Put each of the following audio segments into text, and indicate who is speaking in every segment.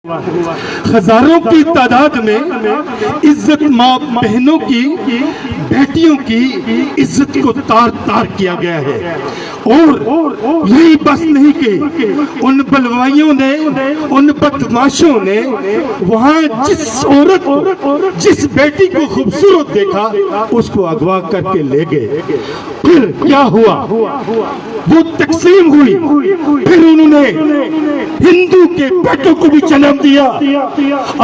Speaker 1: ہزاروں کی تعداد میں عزت ماں بہنوں کی بیٹیوں کی عزت کو تار تار کیا گیا ہے، اور یہی بس نہیں کہ ان بلوائیوں نے، ان بدماشوں نے وہاں جس عورت کو، جس بیٹی کو خوبصورت دیکھا اس کو اغوا کر کے لے گئے۔ پھر کیا ہوا؟ وہ تقسیم ہوئی، پھر انہوں نے ہندو کے بیٹوں کو بھی جنم دیا۔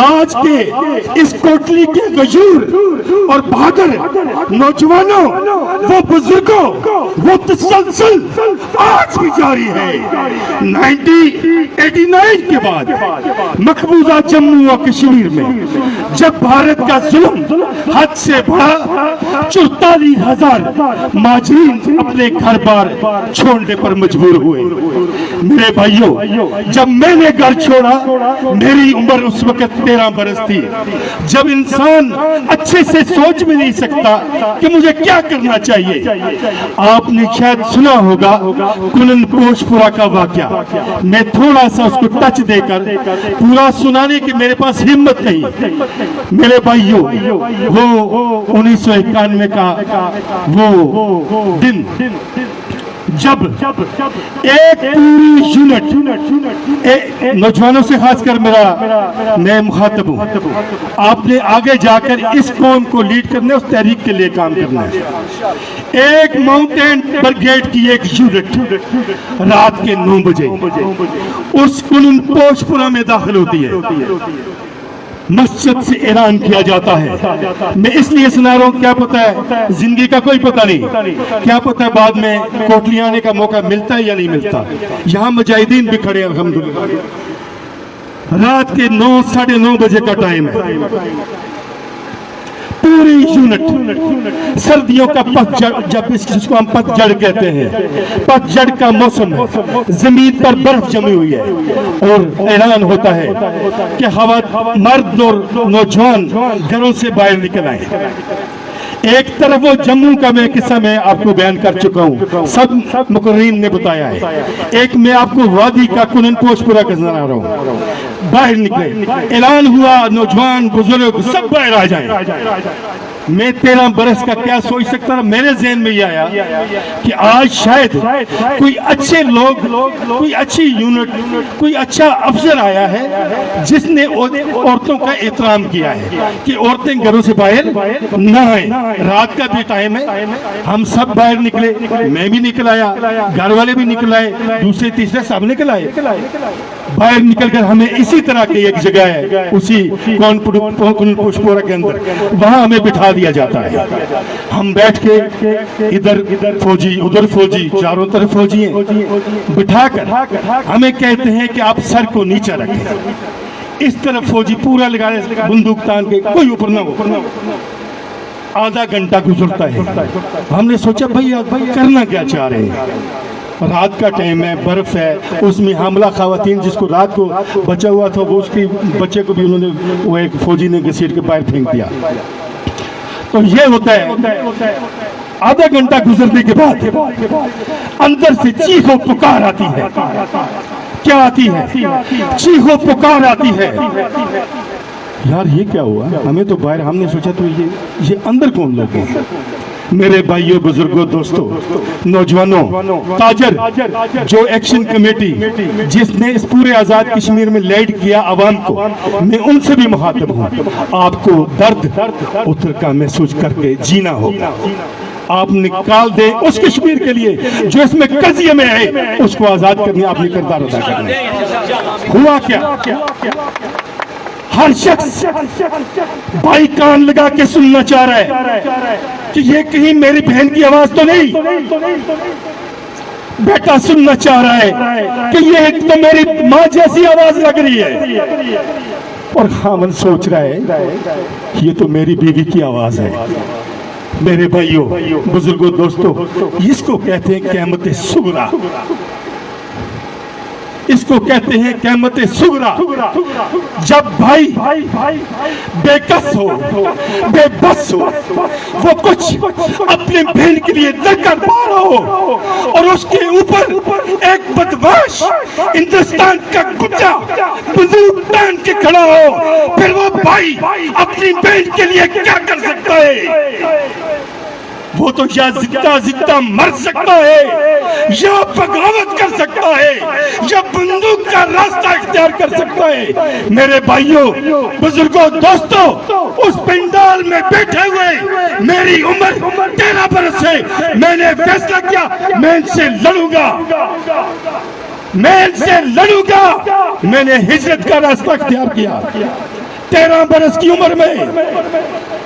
Speaker 1: آج کے اس کوٹلی کے غیور اور بہادر نوجوانوں، وہ بزرگوں، وہ تسلسل آج بھی جاری ہے۔ 1989 کے بعد مقبوضہ جموں و کشمیر میں جب بھارت کا ظلم حد سے بڑھا، 44,000 مہاجرین اپنے گھر بار چھوڑنے پر مجبور ہوئے۔ میرے بھائیوں، جب میں نے گھر چھوڑا میری عمر اس وقت 13 برس تھی۔ جب انسان اچھے سے سوچ بھی نہیں سکتا کہ مجھے کیا کرنا چاہیے۔ آپ نے شاید سنا ہوگا کنن پوش پورا کا واقعہ، میں تھوڑا سا اس کو ٹچ دے کر پورا سنانے کی میرے پاس ہمت نہیں۔ میرے بھائیوں، وہ 1991 کا وہ دن جب ایک پوری یونٹ نوجوانوں سے خاص کر میں مخاطب ہوں، آپ نے آگے جا کر اس قوم کو لیڈ کرنا ہے، اس تحریک کے لیے کام کرنا ہے۔ ایک ماؤنٹین بریگیڈ کی ایک یونٹ رات کے 9 بجے اس کنن پوش پورا میں داخل ہوتی ہے۔ مسجد سے اعلان کیا جاتا ہے۔ میں اس لیے سنا رہا ہوں، کیا پتہ ہے زندگی کا کوئی پتہ نہیں، کیا پتہ ہے بعد میں کوٹلی آنے کا موقع ملتا ہے یا نہیں ملتا۔ یہاں مجاہدین بھی کھڑے ہیں الحمدللہ۔ رات کے 9 ساڑھے 9 بجے کا ٹائم ہے۔ پوری یونٹ سردیوں کا پتجھڑ، جس کو ہم پتجھڑ کہتے ہیں، پتجھڑ کا موسم ہے، زمین پر برف جمی ہوئی ہے، اور اعلان ہوتا ہے کہ مرد اور نوجوان گھروں سے باہر نکل آئے۔ ایک طرف وہ جموں کا میں قصہ میں آپ کو بیان کر چکا ہوں، سب مقررین نے بتایا ہے۔ ایک میں آپ کو وادی کا کنن پوش پورا کا سنا رہا ہوں۔ باہر نکلے، اعلان ہوا نوجوان بزرگ سب باہر آ جائیں۔ میں 13 برس کا کیا سوچ سکتا تھا، میرے ذہن میں یہ آیا کہ آج شاید کوئی اچھے لوگ، کوئی اچھی یونٹ، کوئی اچھا افسر آیا ہے جس نے عورتوں کا احترام کیا ہے کہ عورتیں گھروں سے باہر نہ آئیں۔ رات کا بھی ٹائم ہے، ہم سب باہر نکلے، میں بھی نکل آیا، گھر والے بھی نکل آئے، دوسرے تیسرے سب نکل آئے۔ باہر نکل کر ہمیں اسی طرح کی ایک جگہ ہے، اسی کنن پوش پورا کے اندر، وہاں ہمیں بٹھا دیا جاتا ہے۔ ہم بیٹھ کے ادھر فوجی ادھر فوجی، چاروں طرف فوجی ہیں، بٹھا کر ہمیں کہتے ہیں کہ آپ سر کو نیچے رکھیں۔ اس طرف فوجی پورا لگا رہے بندوق تان کے، کوئی اوپر نہ ہو۔ آدھا گھنٹہ گزرتا ہے، ہم نے سوچا بھائی کرنا کیا چاہ رہے ہیں۔ رات کا ٹائم ہے، برف ہے، اس میں حاملہ خواتین جس کو رات کو بچا ہوا تھا، وہ اس کی بچے کو بھی انہوں نے، وہ ایک فوجی نے گھسیٹ کے باہر پھینک دیا۔ تو یہ ہوتا ہے، آدھا گھنٹہ گزرنے کے بعد اندر سے چیخ و پکار آتی ہے۔ کیا آتی ہے؟ چیخ و پکار آتی ہے۔ یار یہ کیا ہوا؟ ہمیں تو باہر، ہم نے سوچا تو یہ اندر کون لوگ ہیں؟ میرے بھائیوں، بزرگوں، دوستوں، نوجوانوں، تاجر، جو ایکشن کمیٹی جس نے اس پورے آزاد کشمیر میں لیڈ کیا عوام کو، میں ان سے بھی مخاطب ہوں۔ آپ کو درد اتر کا محسوس کر کے جینا ہوگا۔ آپ نکال دیں اس کشمیر کے لیے جو اس میں قضیے میں ہے، اس کو آزاد کرنے آپ نے کردار ادا کرنا ہے۔ ہوا کیا؟ ہر شخص بھائی کان لگا کے سننا چاہ رہا ہے کہ یہ کہیں میری بہن کی آواز تو نہیں، بیٹا سننا چاہ رہا ہے کہ یہ ایک تو میری ماں جیسی آواز لگ رہی ہے، اور خامن سوچ رہا ہے یہ تو میری بیوی کی آواز ہے۔ میرے بھائیوں، بزرگوں، دوستوں، اس کو کہتے ہیں قیامت صغریٰ۔ اس کو کہتے ہیں قیامت صغریٰ، جب بھائی بے کس ہو، بے بس ہو، وہ کچھ اپنے بہن کے لیے درکار پا رہا ہو اور اس کے اوپر ایک بدماش ہندوستان کا گڈا بندوق تان کے کھڑا ہو، پھر وہ بھائی اپنی بہن کے لیے کیا کر سکتا ہے؟ وہ تو یا زندہ مر سکتا ہے، یا بغاوت کر سکتا ہے، یا بندوق کا راستہ اختیار کر سکتا ہے۔ میرے بھائیوں، بزرگوں، دوستوں، اس پنڈال میں بیٹھے ہوئے میری عمر 13 برس ہے، میں نے فیصلہ کیا میں ان سے لڑوں گا، میں ان سے لڑوں گا۔ میں نے ہجرت کا راستہ اختیار کیا 13 برس کی عمر میں،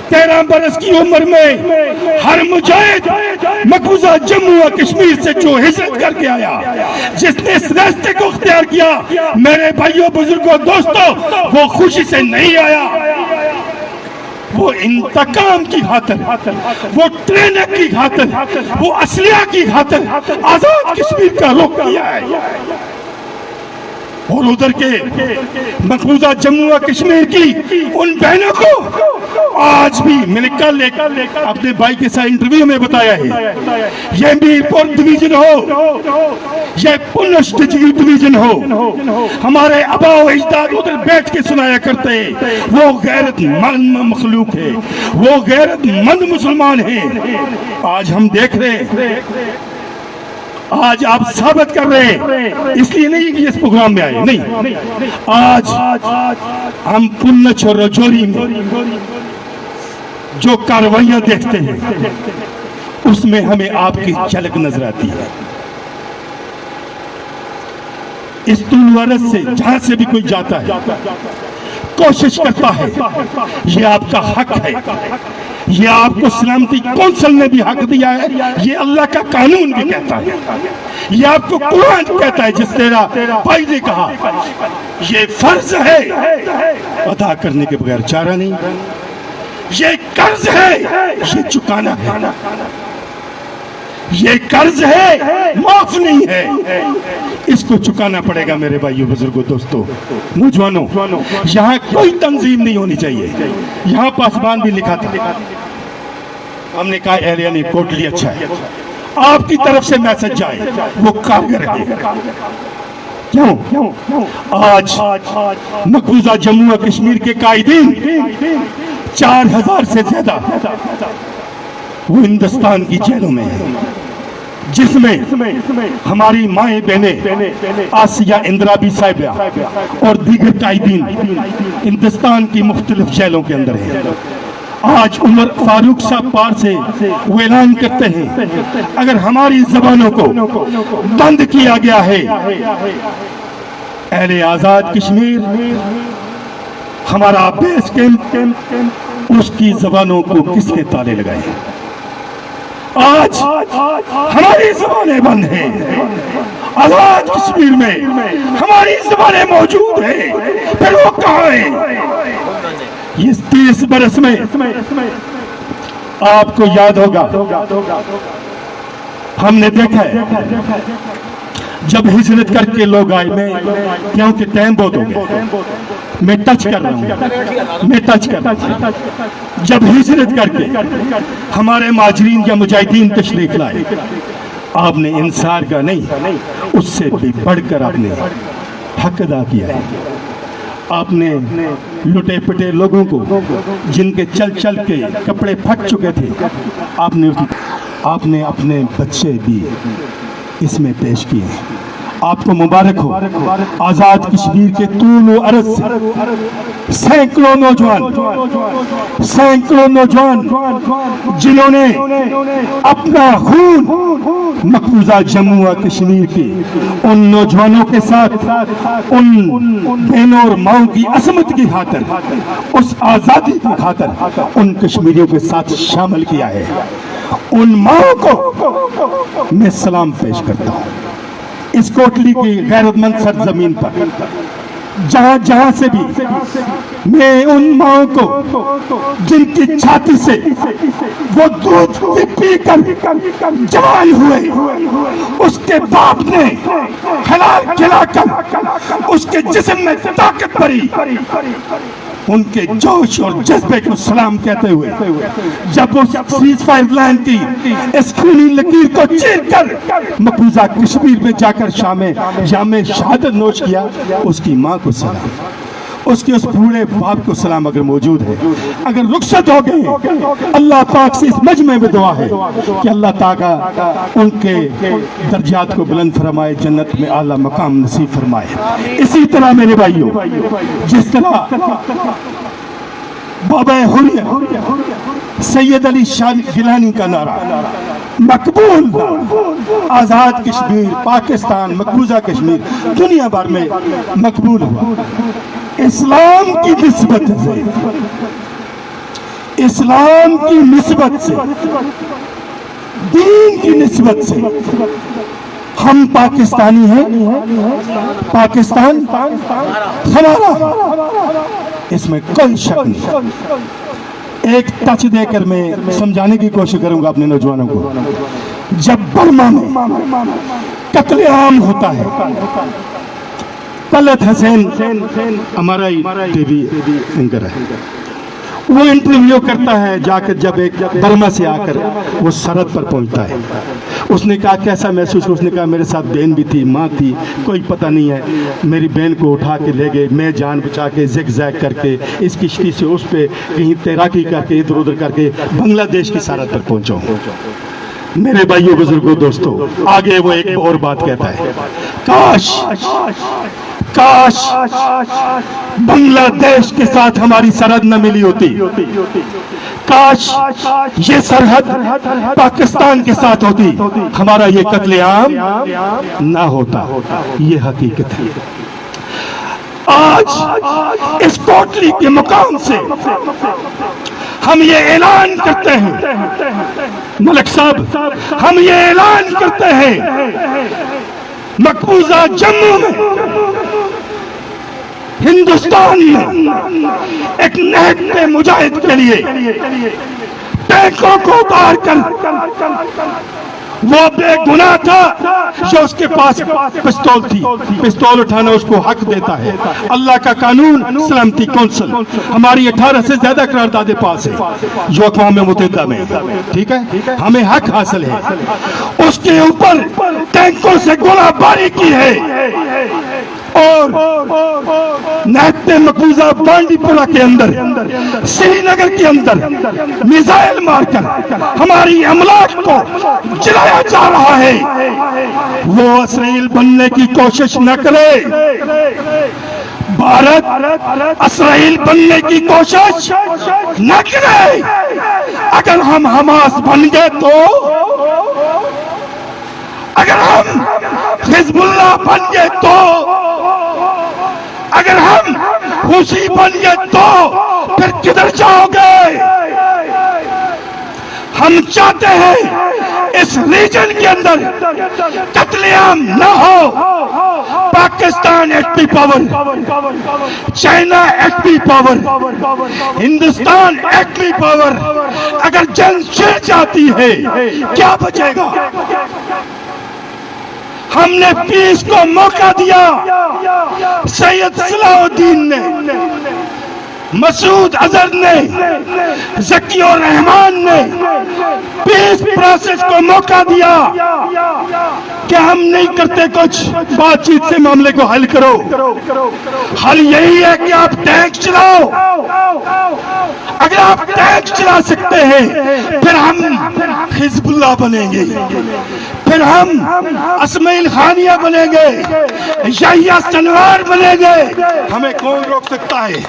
Speaker 1: 13 برس کی عمر میں ہر مجاہد مقبوضہ جموں و کشمیر سے جو ہجرت کر کے آیا، جس نے اس راستے کو اختیار کیا، میرے بھائیوں، بزرگوں، دوستوں، وہ خوشی سے نہیں آیا، وہ انتقام کی خاطر، وہ ٹریننگ کی خاطر، وہ اسلحہ کی خاطر آزاد کشمیر کا رخ کیا ہے۔ اور ادھر کے مقبوضہ جموں و کشمیر کی ان بہنوں کو آج بھی میں نے کل اپنے بھائی کے ساتھ انٹرویو میں بتایا ہے، یہ میرپور ڈویژن ہو، یہ پنچ ڈویژن ہو، ہمارے آبا و اجداد ادھر بیٹھ کے سنایا کرتے ہیں، وہ غیرت مند مخلوق ہے، وہ غیرت مند مسلمان ہیں۔ آج ہم دیکھ رہے ہیں، آج آپ ثابت کر رہے ہیں، اس لیے نہیں کہ اس پروگرام میں آئے، نہیں، آج ہم پنچ اور رجوری میں جو کاروائیاں دیکھتے ہیں اس میں ہمیں آپ کی جھلک نظر آتی ہے۔ اس طول سے جہاں سے بھی کوئی جاتا ہے کوشش کرتا ہے، یہ آپ کا حق ہے، یہ آپ کو سلامتی کونسل نے بھی حق دیا ہے، یہ اللہ کا قانون بھی کہتا ہے، یہ آپ کو قرآن کہتا ہے، جس تیرا بھائی نے کہا یہ فرض ہے، ادا کرنے کے بغیر چارہ نہیں، یہ قرض ہے، یہ چکانا ہے، یہ قرض ہے، معاف نہیں ہے، اس کو چکانا پڑے گا۔ میرے بھائیوں، بزرگوں، دوستوں، نوجوانوں، یہاں کوئی تنظیم نہیں ہونی چاہیے، یہاں پاسبان بھی لکھا تھا، ہم نے کہا اہلیہ نے کوٹلی اچھا ہے، آپ کی طرف سے میسج جائے، وہ کارگر ہے۔ کیوں؟ آج مقبوضہ جموں و کشمیر کے قائدین 4000 سے زیادہ وہ ہندوستان کی جیلوں میں ہیں، جس میں ہماری مائیں بہنیں آسیہ اندرابی صاحبہ اور دیگر قائدین ہندوستان کی مختلف جیلوں کے اندر ہیں۔ آج عمر فاروق صاحب پار سے وہ اعلان کرتے ہیں، اگر ہماری زبانوں کو بند کیا گیا ہے، اہل آزاد کشمیر ہمارا بیس کیمپ، اس کی زبانوں کو کس نے تالے لگائے ہیں؟ آج ہماری زبانیں بند ہیں، آزاد کشمیر میں ہماری زبانیں موجود ہیں، پھر وہ کہاں ہیں؟ یہ 30 برس میں آپ کو یاد ہوگا، ہم نے دیکھا ہے جب ہجرت کر کے لوگ آئے، میں کیونکہ ٹائم بہت ہو گیا، میں ٹچ کر رہا ہوں، جب ہجرت کر کے ہمارے مہاجرین یا مجاہدین تشریف لائے، آپ نے انصار کا نہیں، اس سے بھی بڑھ کر آپ نے حق ادا کیا ہے۔ آپ نے لٹے پٹے لوگوں کو، جن کے چل کے کپڑے پھٹ چکے تھے، آپ نے اپنے بچے بھی اس میں پیش کیے۔ آپ کو مبارک ہو، آزاد کشمیر کے طول و عرض سے سینکڑوں نوجوان جنہوں نے اپنا خون مقبوضہ جموں و کشمیر کے ان نوجوانوں کے ساتھ، ان بہنوں اور ماؤں کی عصمت کی خاطر، اس آزادی کی خاطر ان کشمیریوں کے ساتھ شامل کیا ہے، ان ماؤں کو میں سلام پیش کرتا ہوں۔ اس کوٹلی کی غیرت مند سرزمین پر جہاں سے بھی میں ان ماں کو جن کی چھاتی سے وہ دودھ پی کر جوان ہوئے، اس کے باپ نے حلال کھلا کر اس کے جسم میں طاقت بھری، ان کے جوش اور جذبے کو سلام کہتے ہوئے جب وہ سیز فائر لائن کی اس خونی لکیر کو چیر کر مقبوضہ کشمیر میں جا کر جام شہادت نوش کیا، اس کی ماں کو سلام، اس کے اس بوڑھے باپ کو سلام اگر موجود ہے، اگر رخصت ہو گئے، اللہ پاک سے اس مجمع میں دعا ہے کہ اللہ تعالیٰ ان کے درجات کو بلند فرمائے، جنت میں اعلیٰ مقام نصیب فرمائے۔ اسی طرح میرے بھائیوں، جس طرح بابا حریت سید علی شاہ گیلانی کا نعرہ مقبول، آزاد کشمیر، پاکستان، مقبوضہ کشمیر دنیا بھر میں مقبول ہوا، اسلام کی نسبت سے، اسلام کی نسبت سے، دین کی نسبت سے ہم پاکستانی ہیں، پاکستان ہمارا، اس میں کوئی شک نہیں۔ ایک ٹچ دے کر میں سمجھانے کی کوشش کروں گا اپنے نوجوانوں کو۔ جب برما میں قتل عام ہوتا ہے، طلعت حسین ہمارا ہی ٹی وی اینکر ہے، وہ انٹرویو کرتا ہے جا کر، جب ایک برما سے آ کر وہ سرحد پر پہنچتا ہے، اس نے کہا کیسا محسوس، اس نے کہا میرے ساتھ بہن بھی تھی، ماں تھی، کوئی پتہ نہیں ہے، میری بہن کو اٹھا کے لے گئے، میں جان بچا کے زگ زیگ کر کے اس کشتی سے اس پہ کہیں تیراکی کر کے ادھر ادھر کر کے بنگلہ دیش کی سرحد پر پہنچا ہوں۔ میرے بھائیوں بزرگوں دوستوں، آگے وہ ایک اور بات کہتا ہے، کاش بنگلہ دیش کے ساتھ ہماری سرحد نہ ملی ہوتی، کاش یہ سرحد پاکستان کے ساتھ ہوتی، ہمارا یہ قتل عام نہ ہوتا۔ یہ حقیقت ہے۔ آج اس کوٹلی کے مقام سے ہم یہ اعلان کرتے ہیں، ملک صاحب، ہم یہ اعلان کرتے ہیں، مقبوضہ جموں میں، ہندوستان میں ایک نہتے مجاہد کے لیے ٹینکوں کو اتار کر، وہ بے گناہ تھا جو اس کے پاس پستول تھی، پستول اٹھانا اس کو حق دیتا ہے۔ اللہ کا قانون، سلامتی کونسل، ہماری 18 سے زیادہ قراردادیں پاس ہیں جو اقوام متحدہ میں، ٹھیک ہے، ہمیں حق حاصل ہے۔ اس کے اوپر ٹینکوں سے گولہ باری کی ہے اور نہتے مقبوضہ بانڈی پورہ کے اندر، سری نگر کے اندر میزائل مار کر ہماری املاک کو جلایا جا رہا ہے۔ وہ اسرائیل بننے کی کوشش نہ کرے، بھارت اسرائیل بننے کی کوشش نہ کرے۔ اگر ہم حماس بن گئے تو، اگر ہم حزب اللہ بن گئے تو، اگر ہم حوثی بن گئے تو پھر کدھر جاؤ گے؟ ہم چاہتے ہیں اس ریجن کے اندر قتل عام نہ ہو۔ پاکستان ایٹمی پاور، چائنا ایٹمی پاور، ہندوستان ایٹمی پاور، اگر جنگ چھڑ جاتی ہے کیا بچے گا؟ ہم نے پیس کو موقع دیا، سید صلاح الدین نے، مسعود اظہر نے، ذکی الرحمان نے پیس پروسیس کو موقع دیا کہ ہم نہیں کرتے کچھ، بات چیت سے معاملے کو حل کرو۔ حل یہی ہے کہ آپ ٹینک چلاؤ۔ اگر آپ ٹینک چلا سکتے ہیں پھر ہم حزب اللہ بنیں گے، پھر ہم اسماعیل خانیہ بنیں گے، یحییٰ سنوار بنیں گے، ہمیں کون روک سکتا ہے؟